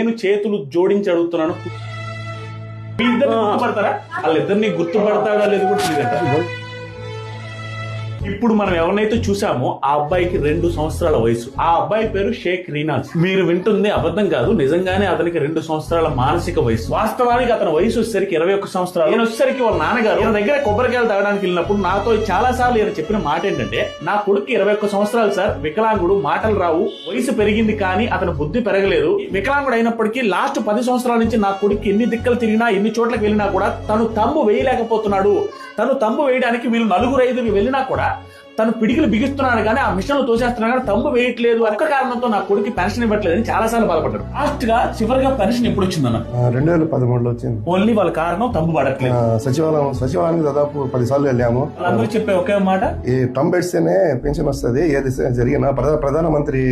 నేను చేతులు జోడించి అడుగుతున్నాను, మీ ఇద్దరిని గుర్తుపడతారా? వాళ్ళిద్దరిని గుర్తుపడతాడా లేదు కూడా తెలియదంట. ఇప్పుడు మనం ఎవరినైతే చూసామో ఆ అబ్బాయికి 2 సంవత్సరాల వయసు. ఆ అబ్బాయి పేరు షేక్ రీనాజ్. మీరు వింటుంది అబద్ధం కాదు, నిజంగానే అతనికి 2 సంవత్సరాల మానసిక వయసు. వాస్తవానికి అతని వయసు వచ్చేసరికి 21 సంవత్సరాలు. నేను వచ్చేసరికి వాళ్ళ నాన్నగారు ఈయన దగ్గర కొబ్బరికాయలు తాగడానికి వెళ్ళినప్పుడు నాతో చాలా సార్లు ఈయన చెప్పిన మాట ఏంటంటే, నా కొడుకు 21 సంవత్సరాలు సార్, వికలాంగుడు, మాటలు రావు, వయసు పెరిగింది కానీ అతని బుద్ధి పెరగలేదు. వికలాంగుడు అయినప్పటికీ లాస్ట్ 10 సంవత్సరాల నుంచి నా కొడుకు ఎన్ని దిక్కలు తిరిగినా, ఎన్ని చోట్లకి వెళ్ళినా కూడా తను తంబు వేయలేకపోతున్నాడు. తను తంబు వేయడానికి వీళ్ళు 4-5 వెళ్ళినా కూడా తను పిడికిలు బిగిస్తున్నాడు కానీ ఆ మిషన్లు తోసేస్తున్నాడు కానీ తంబు వేయట్లేదు. ఒక్క కారణంతో నా కొడుకు పెన్షన్ ఇవ్వట్లేదని చాలా సార్లు బాధపడ్డారు. లాస్ట్ గా చివరిగా పెన్షన్ ఎప్పుడు వచ్చిందన్న? 2013లో వచ్చింది. ఓన్లీ వాళ్ళ కారణం తంబు పడట్లేదు. సచివాలయానికి దాదాపు 10 సార్లు వెళ్ళాము. అందరూ చెప్పే ఒకే మాట, ఈ తంబు పెడితేనే పెన్షన్ వస్తుంది. ఏది జరిగినా ప్రధానమంత్రి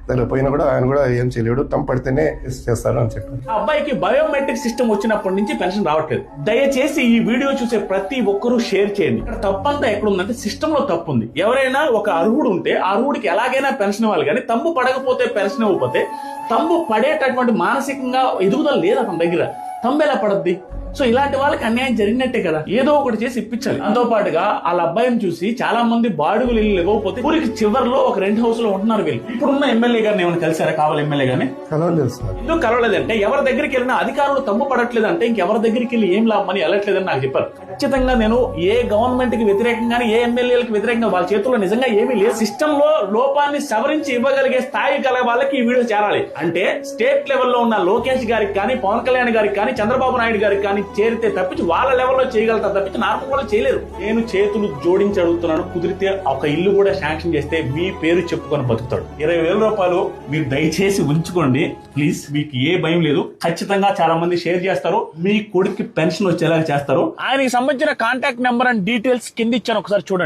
దగ్గర పోయినా కూడా ఆయన కూడా ఏం చేయలేడు, తంబు పడితేనే చేస్తారు అని చెప్పారు. ఆ అబ్బాయికి బయోమెట్రిక్ సిస్టమ్ వచ్చినప్పటి నుంచి పెన్షన్ రావట్లేదు. దయచేసి ఈ వీడియో చూసే ప్రతి ఒక్కరూ షేర్ చేయండి. ఇక్కడ తప్పంతా ఎక్కడ ఉందంటే సిస్టమ్ లో తప్పు ఉంది. ఎవరైనా ఒక అర్హుడు ఉంటే ఆ అర్హుడికి ఎలాగైనా పెన్షన్ ఇవ్వాలి కానీ తంబు పడకపోతే పెన్షన్ ఇవ్వకపోతే తంబు పడేటటువంటి మానసికంగా ఎదుగుదల లేదు అతని దగ్గర. తంబు ఎలా పడద్ది? సో ఇలాంటి వాళ్ళకి అన్యాయం జరిగినట్టే కదా, ఏదో ఒకటి చేసి ఇప్పించాలి. దాంతో పాటుగా వాళ్ళ అబ్బాయిని చూసి చాలా మంది బాడుగులు ఇవ్వకపోతే ఊరికి చివరిలో ఒక రెంట్ హౌస్ లో ఉంటున్నారు వీళ్ళు. ఇప్పుడున్న ఎమ్మెల్యే గారిని ఏమైనా కలిసారా? కావాలి ఎమ్మెల్యే గారిని ఎందుకు కలవలేదంటే, ఎవరి దగ్గరికి వెళ్ళినా అధికారులు తంబు పడట్లేదు అంటే ఇంకెవరి దగ్గరికి వెళ్ళి ఏం లాభమని వెళ్ళట్లేదని నాకు చెప్పారు. ఖచ్చితంగా నేను ఏ గవర్నమెంట్ కి వ్యతిరేకంగానే, ఏ ఎమ్మెల్యేలకు వ్యతిరేకంగా వాళ్ళ చేతుల్లో నిజంగా ఏమీ లేదు. సిస్టమ్ లో లోపాన్ని సవరించి ఇవ్వగలిగే స్థాయి కల వాళ్ళకి ఈ వీడియో చేరాలి. అంటే స్టేట్ లెవెల్లో ఉన్న లోకేష్ గారికి కానీ, పవన్ కళ్యాణ్ గారికి కానీ, చంద్రబాబు నాయుడు గారికి కానీ చేరితే తప్పించి వాళ్ళ లెవెల్లో చేయగలుగుతారు తప్పించి నార్మల్ వాళ్ళు చేయలేరు. నేను చేతులు జోడించి అడుగుతున్నాను, కుదిరితే ఒక ఇల్లు కూడా శాంక్షన్ చేస్తే మీ పేరు చెప్పుకొని బతుకుతాడు. 20,000 రూపాయలు మీరు దయచేసి ఉంచుకోండి ప్లీజ్. మీకు ఏ భయం లేదు. ఖచ్చితంగా చాలా మంది షేర్ చేస్తారు, మీ కొడుకు పెన్షన్ వచ్చేలాగా చేస్తారు. ఆయనకి సంబంధించిన కాంటాక్ట్ నెంబర్ అండ్ డీటెయిల్స్ కింద ఇచ్చాను, ఒకసారి చూడండి.